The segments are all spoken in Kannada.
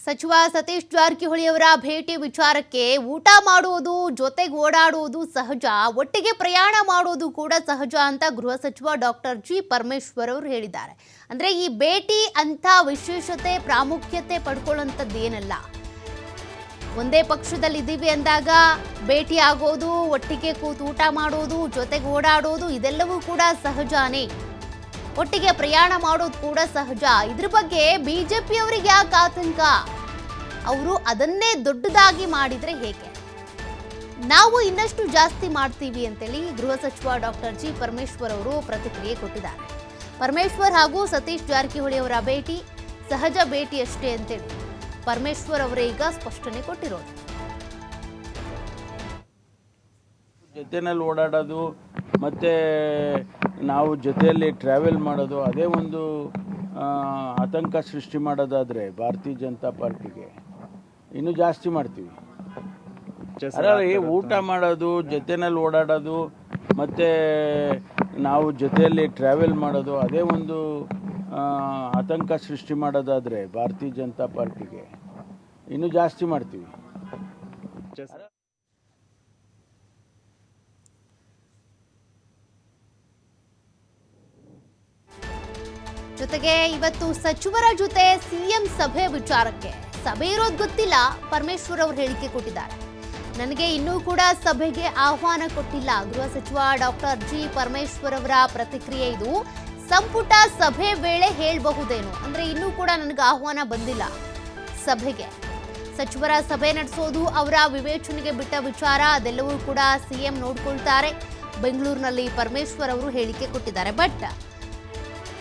ಸಚಿವ ಸತೀಶ್ ಜಾರಕಿಹೊಳಿ ಅವರ ಭೇಟಿ ವಿಚಾರಕ್ಕೆ ಊಟ ಮಾಡುವುದು ಜೊತೆಗೆ ಓಡಾಡುವುದು ಸಹಜ, ಒಟ್ಟಿಗೆ ಪ್ರಯಾಣ ಮಾಡುವುದು ಕೂಡ ಸಹಜ ಅಂತ ಗೃಹ ಸಚಿವ ಡಾಕ್ಟರ್ ಜಿ ಪರಮೇಶ್ವರ್ ಅವರು ಹೇಳಿದ್ದಾರೆ. ಅಂದ್ರೆ ಈ ಭೇಟಿ ಅಂತ ವಿಶೇಷತೆ ಪ್ರಾಮುಖ್ಯತೆ ಪಡ್ಕೊಳ್ಳುವಂಥದ್ದು ಏನಲ್ಲ. ಒಂದೇ ಪಕ್ಷದಲ್ಲಿ ಇದ್ದೀವಿ ಅಂದಾಗ ಭೇಟಿ ಆಗೋದು, ಒಟ್ಟಿಗೆ ಕೂತು ಊಟ ಮಾಡೋದು, ಜೊತೆಗೆ ಓಡಾಡೋದು ಇದೆಲ್ಲವೂ ಕೂಡ ಸಹಜನೇ. ಒಟ್ಟಿಗೆ ಪ್ರಯಾಣ ಮಾಡೋದು ಕೂಡ ಸಹಜ. ಇದ್ರ ಬಗ್ಗೆ ಬಿಜೆಪಿ ಅವರಿಗೆ ಯಾಕೆ ಆತಂಕ? ಅವರು ಅದನ್ನೇ ದೊಡ್ಡದಾಗಿ ಮಾಡಿದ್ರೆ ಹೇಗೆ? ನಾವು ಇನ್ನಷ್ಟು ಜಾಸ್ತಿ ಮಾಡ್ತೀವಿ ಅಂತೇಳಿ ಗೃಹ ಸಚಿವ ಡಾಕ್ಟರ್ ಜಿ ಪರಮೇಶ್ವರ್ ಅವರು ಪ್ರತಿಕ್ರಿಯೆ ಕೊಟ್ಟಿದ್ದಾರೆ. ಪರಮೇಶ್ವರ್ ಹಾಗೂ ಸತೀಶ್ ಜಾರಕಿಹೊಳಿ ಅವರ ಭೇಟಿ ಸಹಜ ಭೇಟಿ ಅಷ್ಟೇ ಅಂತೇಳಿ ಪರಮೇಶ್ವರ್ ಅವರೇ ಈಗ ಸ್ಪಷ್ಟನೆ ಕೊಟ್ಟಿರೋದು. ಜೊತೆಯಲ್ಲಿ ಓಡಾಡೋದು ಮತ್ತು ನಾವು ಜೊತೆಯಲ್ಲಿ ಟ್ರಾವೆಲ್ ಮಾಡೋದು ಅದೇ ಒಂದು ಆತಂಕ ಸೃಷ್ಟಿ ಮಾಡೋದಾದರೆ ಭಾರತೀಯ ಜನತಾ ಪಾರ್ಟಿಗೆ ಇನ್ನೂ ಜಾಸ್ತಿ ಮಾಡ್ತೀವಿ. ಅದರಲ್ಲಿ ಊಟ ಮಾಡೋದು, ಜೊತೆಯಲ್ಲಿ ಓಡಾಡೋದು ಮತ್ತು ನಾವು ಜೊತೆಯಲ್ಲಿ ಟ್ರಾವೆಲ್ ಮಾಡೋದು ಅದೇ ಒಂದು ಆತಂಕ ಸೃಷ್ಟಿ ಮಾಡೋದಾದರೆ ಭಾರತೀಯ ಜನತಾ ಪಾರ್ಟಿಗೆ ಇನ್ನೂ ಜಾಸ್ತಿ ಮಾಡ್ತೀವಿ. ಜೊತೆಗೆ ಇವತ್ತು ಸಚಿವರ ಜೊತೆ ಸಿಎಂ ಸಭೆ ವಿಚಾರಕ್ಕೆ ಸಭೆ ಇರೋದು ಗೊತ್ತಿಲ್ಲ, ಪರಮೇಶ್ವರ್ ಅವರು ಹೇಳಿಕೆ ಕೊಟ್ಟಿದ್ದಾರೆ. ನನಗೆ ಇನ್ನೂ ಕೂಡ ಸಭೆಗೆ ಆಹ್ವಾನ ಕೊಟ್ಟಿಲ್ಲ. ಗೃಹ ಸಚಿವ ಡಾಕ್ಟರ್ ಜಿ ಪರಮೇಶ್ವರ್ ಅವರ ಪ್ರತಿಕ್ರಿಯೆ ಇದು. ಸಂಪುಟ ಸಭೆ ವೇಳೆ ಹೇಳಬಹುದೇನು, ಅಂದ್ರೆ ಇನ್ನೂ ಕೂಡ ನನಗೆ ಆಹ್ವಾನ ಬಂದಿಲ್ಲ ಸಭೆಗೆ. ಸಚಿವರ ಸಭೆ ನಡೆಸೋದು ಅವರ ವಿವೇಚನೆಗೆ ಬಿಟ್ಟ ವಿಚಾರ, ಅದೆಲ್ಲವೂ ಕೂಡ ಸಿಎಂ ನೋಡ್ಕೊಳ್ತಾರೆ. ಬೆಂಗಳೂರಿನಲ್ಲಿ ಪರಮೇಶ್ವರ್ ಅವರು ಹೇಳಿಕೆ ಕೊಟ್ಟಿದ್ದಾರೆ. ಬಟ್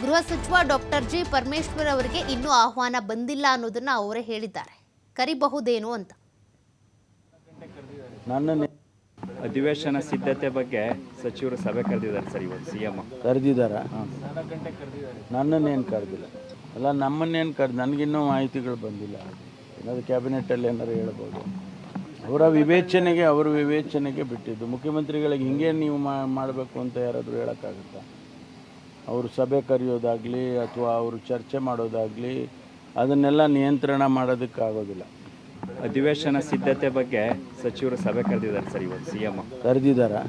ಗೃಹ ಸಚಿವ ಡಾಕ್ಟರ್ ಜಿ ಪರಮೇಶ್ವರ್ ಅವರಿಗೆ ಇನ್ನೂ ಆಹ್ವಾನ ಬಂದಿಲ್ಲ ಅನ್ನೋದನ್ನ ಅವರೇ ಹೇಳಿದ್ದಾರೆ. ಕರಿಬಹುದೇನು ಅಂತ. ಅಧಿವೇಶನ ಸಿದ್ಧತೆ ಬಗ್ಗೆ ಸಚಿವರು ಸಭೆ ಕರೆದಿದ್ದಾರೆ ಸರ್. ಇವತ್ತು ಸಿಎಂ ಕರೆದಿದ್ದಾರಾ? ನನ್ನನ್ನೇನು ಕರೆದಿಲ್ಲ. ಅಲ್ಲ, ನಮ್ಮನ್ನೇನು ನನಗಿನ್ನೂ ಮಾಹಿತಿಗಳು ಬಂದಿಲ್ಲ. ಏನಾದರೂ ಕ್ಯಾಬಿನೆಟಲ್ಲಿ ಏನಾರು ಹೇಳ್ಬೋದು. ಅವರ ವಿವೇಚನೆಗೆ ಬಿಟ್ಟಿದ್ದು. ಮುಖ್ಯಮಂತ್ರಿಗಳಿಗೆ ಹಿಂಗೆ ನೀವು ಮಾಡಬೇಕು ಅಂತ ಯಾರಾದರೂ ಹೇಳೋಕ್ಕಾಗುತ್ತಾ? ಅವರು ಸಭೆ ಕರೆಯೋದಾಗಲಿ ಅಥವಾ ಅವರು ಚರ್ಚೆ ಮಾಡೋದಾಗಲಿ ಅದನ್ನೆಲ್ಲ ನಿಯಂತ್ರಣ ಮಾಡೋದಕ್ಕಾಗೋದಿಲ್ಲ. ಅಧಿವೇಶನ ಸಿದ್ಧತೆ ಬಗ್ಗೆ ಸಚಿವರು ಸಭೆ ಕರೆದಿದ್ದಾರೆ ಸರ್. ಇವತ್ತು ಸಿಎಂ ಕರೆದಿದ್ದಾರಾ?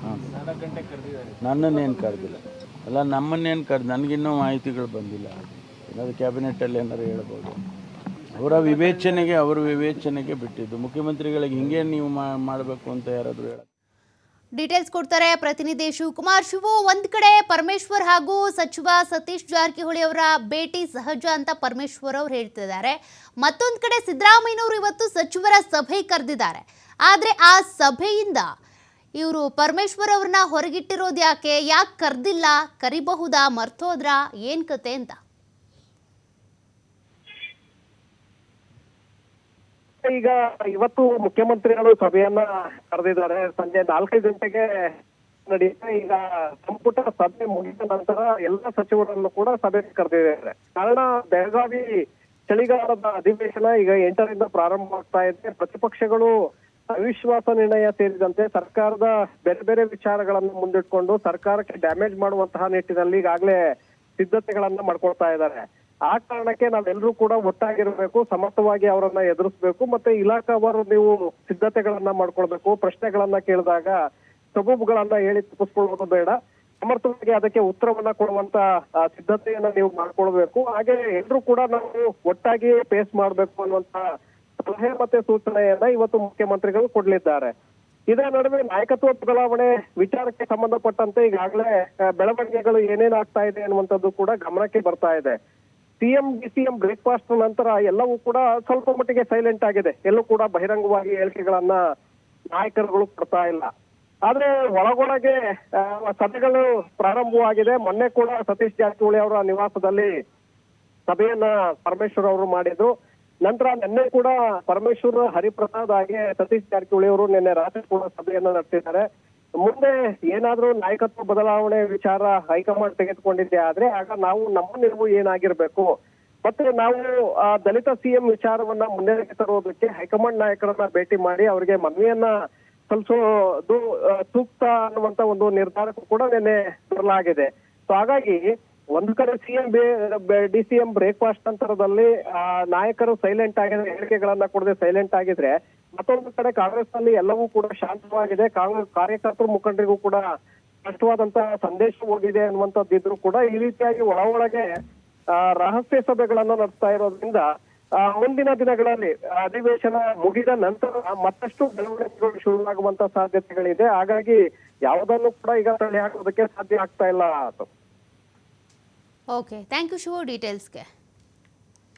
ನನ್ನನ್ನೇನು ಕರೆದಿಲ್ಲ. ಅಲ್ಲ, ನಮ್ಮನ್ನೇನು ನನಗಿನ್ನೂ ಮಾಹಿತಿಗಳು ಬಂದಿಲ್ಲ. ಏನಾದರೂ ಕ್ಯಾಬಿನೆಟಲ್ಲಿ ಏನಾರು ಹೇಳ್ಬೋದು. ಅವರ ವಿವೇಚನೆಗೆ ಬಿಟ್ಟಿದ್ದು. ಮುಖ್ಯಮಂತ್ರಿಗಳಿಗೆ ಹಿಂಗೆ ನೀವು ಮಾಡಬೇಕು ಅಂತ ಯಾರಾದರೂ ಹೇಳೋದು. ಡೀಟೇಲ್ಸ್ ಕೊಡ್ತಾರೆ ಪ್ರತಿನಿಧಿ ಶಿವಕುಮಾರ್. ಶಿವು, ಒಂದ್ ಕಡೆ ಪರಮೇಶ್ವರ್ ಹಾಗೂ ಸಚಿವ ಸತೀಶ್ ಜಾರಕಿಹೊಳಿ ಅವರ ಭೇಟಿ ಸಹಜ ಅಂತ ಪರಮೇಶ್ವರ್ ಅವರು ಹೇಳ್ತಿದ್ದಾರೆ. ಮತ್ತೊಂದ್ ಕಡೆ ಸಿದ್ದರಾಮಯ್ಯನವರು ಇವತ್ತು ಸಚಿವರ ಸಭೆ ಕರೆದಿದ್ದಾರೆ. ಆದ್ರೆ ಆ ಸಭೆಯಿಂದ ಇವರು ಪರಮೇಶ್ವರ್ ಅವ್ರನ್ನ ಹೊರಗಿಟ್ಟಿರೋದು ಯಾಕೆ ಕರೆದಿಲ್ಲ? ಕರಿಬಹುದಾ? ಮರ್ತೋದ್ರ? ಏನ್ ಕತೆ ಅಂತ? ಈಗ ಇವತ್ತು ಮುಖ್ಯಮಂತ್ರಿಗಳು ಸಭೆಯನ್ನ ಕರೆದಿದ್ದಾರೆ. ಸಂಜೆ 4 ಗಂಟೆಗೆ ನಡೆಯುತ್ತೆ. ಈಗ ಸಂಪುಟ ಸಭೆ ಮುಗಿದ ನಂತರ ಎಲ್ಲ ಸಚಿವರನ್ನು ಕೂಡ ಸಭೆಗೆ ಕರೆದಿದ್ದಾರೆ. ಕಾರಣ ಬೆಳಗಾವಿ ಚಳಿಗಾಲದ ಅಧಿವೇಶನ ಈಗ 8ರಿಂದ ಪ್ರಾರಂಭವಾಗ್ತಾ ಇದೆ. ಪ್ರತಿಪಕ್ಷಗಳು ಅವಿಶ್ವಾಸ ನಿರ್ಣಯ ಸೇರಿದಂತೆ ಸರ್ಕಾರದ ಬೇರೆ ಬೇರೆ ವಿಚಾರಗಳನ್ನು ಮುಂದಿಟ್ಕೊಂಡು ಸರ್ಕಾರಕ್ಕೆ ಡ್ಯಾಮೇಜ್ ಮಾಡುವಂತಹ ನಿಟ್ಟಿನಲ್ಲಿ ಈಗಾಗಲೇ ಸಿದ್ಧತೆಗಳನ್ನ ಮಾಡ್ಕೊಳ್ತಾ ಇದ್ದಾರೆ. ಆ ಕಾರಣಕ್ಕೆ ನಾವೆಲ್ಲರೂ ಕೂಡ ಒಟ್ಟಾಗಿರ್ಬೇಕು, ಸಮರ್ಥವಾಗಿ ಅವರನ್ನ ಎದುರಿಸಬೇಕು, ಮತ್ತೆ ಇಲಾಖಾವಾರು ನೀವು ಸಿದ್ಧತೆಗಳನ್ನ ಮಾಡ್ಕೊಳ್ಬೇಕು. ಪ್ರಶ್ನೆಗಳನ್ನ ಕೇಳಿದಾಗ ಸಬೂಬುಗಳನ್ನ ಹೇಳಿ ತಪ್ಪಿಸ್ಕೊಳ್ಳೋದು ಬೇಡ, ಸಮರ್ಥವಾಗಿ ಅದಕ್ಕೆ ಉತ್ತರವನ್ನ ಕೊಡುವಂತ ಸಿದ್ಧತೆಯನ್ನ ನೀವು ಮಾಡ್ಕೊಳ್ಬೇಕು. ಹಾಗೆ ಎಲ್ಲರೂ ಕೂಡ ನಾವು ಒಟ್ಟಾಗಿ ಫೇಸ್ ಮಾಡ್ಬೇಕು ಅನ್ನುವಂತ ಸಲಹೆ ಮತ್ತೆ ಸೂಚನೆಯನ್ನ ಇವತ್ತು ಮುಖ್ಯಮಂತ್ರಿಗಳು ಕೊಡ್ಲಿದ್ದಾರೆ. ಇದರ ನಡುವೆ ನಾಯಕತ್ವ ಬದಲಾವಣೆ ವಿಚಾರಕ್ಕೆ ಸಂಬಂಧಪಟ್ಟಂತೆ ಈಗಾಗಲೇ ಬೆಳವಣಿಗೆಗಳು ಏನೇನಾಗ್ತಾ ಇದೆ ಅನ್ನುವಂಥದ್ದು ಕೂಡ ಗಮನಕ್ಕೆ ಬರ್ತಾ ಇದೆ. ಸಿಎಂ ಬ್ರೇಕ್ಫಾಸ್ಟ್ ನಂತರ ಎಲ್ಲವೂ ಕೂಡ ಸ್ವಲ್ಪ ಮಟ್ಟಿಗೆ ಸೈಲೆಂಟ್ ಆಗಿದೆ. ಎಲ್ಲೂ ಕೂಡ ಬಹಿರಂಗವಾಗಿ ಹೇಳಿಕೆಗಳನ್ನ ನಾಯಕರುಗಳು ಕೊಡ್ತಾ ಇಲ್ಲ. ಆದ್ರೆ ಒಳಗೊಳಗೆ ಸಭೆಗಳು ಪ್ರಾರಂಭವಾಗಿದೆ. ಮೊನ್ನೆ ಕೂಡ ಸತೀಶ್ ಜಾರಕಿಹೊಳಿ ಅವರ ನಿವಾಸದಲ್ಲಿ ಸಭೆಯನ್ನ ಪರಮೇಶ್ವರ್ ಅವರು ಮಾಡಿದ್ರು. ನಂತರ ನಿನ್ನೆ ಕೂಡ ಪರಮೇಶ್ವರ್, ಹರಿಪ್ರಸಾದ್ ಹಾಗೆ ಸತೀಶ್ ಜಾರಕಿಹೊಳಿ ಅವರು ನಿನ್ನೆ ರಾತ್ರಿ ಕೂಡ ಸಭೆಯನ್ನ ನಡೆಸಿದ್ದಾರೆ. ಮುಂದೆ ಏನಾದ್ರೂ ನಾಯಕತ್ವ ಬದಲಾವಣೆ ವಿಚಾರ ಹೈಕಮಾಂಡ್ ತೆಗೆದುಕೊಂಡಿದ್ದೆ ಆದ್ರೆ ಆಗ ನಾವು ನಮ್ಮ ನಿಲುವು ಏನಾಗಿರ್ಬೇಕು, ಮತ್ತೆ ನಾವು ದಲಿತ ಸಿಎಂ ವಿಚಾರವನ್ನ ಮುನ್ನಡೆಗೆ ತರುವುದಕ್ಕೆ ಹೈಕಮಾಂಡ್ ನಾಯಕರನ್ನ ಭೇಟಿ ಮಾಡಿ ಅವರಿಗೆ ಮನವಿಯನ್ನ ಸಲ್ಲಿಸೋದು ಸೂಕ್ತ ಅನ್ನುವಂತ ಒಂದು ನಿರ್ಧಾರಕ್ಕೂ ಕೂಡ ನಿನ್ನೆ ಬರಲಾಗಿದೆ. ಸೊ ಹಾಗಾಗಿ ಒಂದು ಕಡೆ ಸಿಎಂ DCM ಬ್ರೇಕ್ಫಾಸ್ಟ್ ನಂತರದಲ್ಲಿ ನಾಯಕರು ಸೈಲೆಂಟ್ ಆಗಿದ್ರೆ, ಹೇಳಿಕೆಗಳನ್ನ ಕೊಡದೆ ಸೈಲೆಂಟ್ ಆಗಿದ್ರೆ, ಮತ್ತೊಂದು ಕಡೆ ಕಾಂಗ್ರೆಸ್ ನಲ್ಲಿ ಎಲ್ಲವೂ ಕೂಡ ಶಾಂತವಾಗಿದೆ. ಕಾಂಗ್ರೆಸ್ ಕಾರ್ಯಕರ್ತರು ಮುಖಂಡರಿಗೂ ಕೂಡ ಸ್ಪಷ್ಟವಾದಂತಹ ಸಂದೇಶ ಹೋಗಿದೆ ಅನ್ನುವಂಥದ್ದಿದ್ರು ಕೂಡ ಈ ರೀತಿಯಾಗಿ ಒಳಗೆ ರಹಸ್ಯ ಸಭೆಗಳನ್ನು ನಡೆಸ್ತಾ ಇರೋದ್ರಿಂದ ಮುಂದಿನ ದಿನಗಳಲ್ಲಿ ಅಧಿವೇಶನ ಮುಗಿದ ನಂತರ ಮತ್ತಷ್ಟು ಬೆಳವಣಿಗೆಗಳು ಶುರುವಾಗುವಂತ ಸಾಧ್ಯತೆಗಳಿದೆ. ಹಾಗಾಗಿ ಯಾವುದನ್ನು ಕೂಡ ಈಗ ತಳ್ಳಿ ಹಾಕೋದಕ್ಕೆ ಸಾಧ್ಯ ಆಗ್ತಾ ಇಲ್ಲ. Okay, thank you Shivu ಡೀಟೇಲ್ಸ್ಗೆ.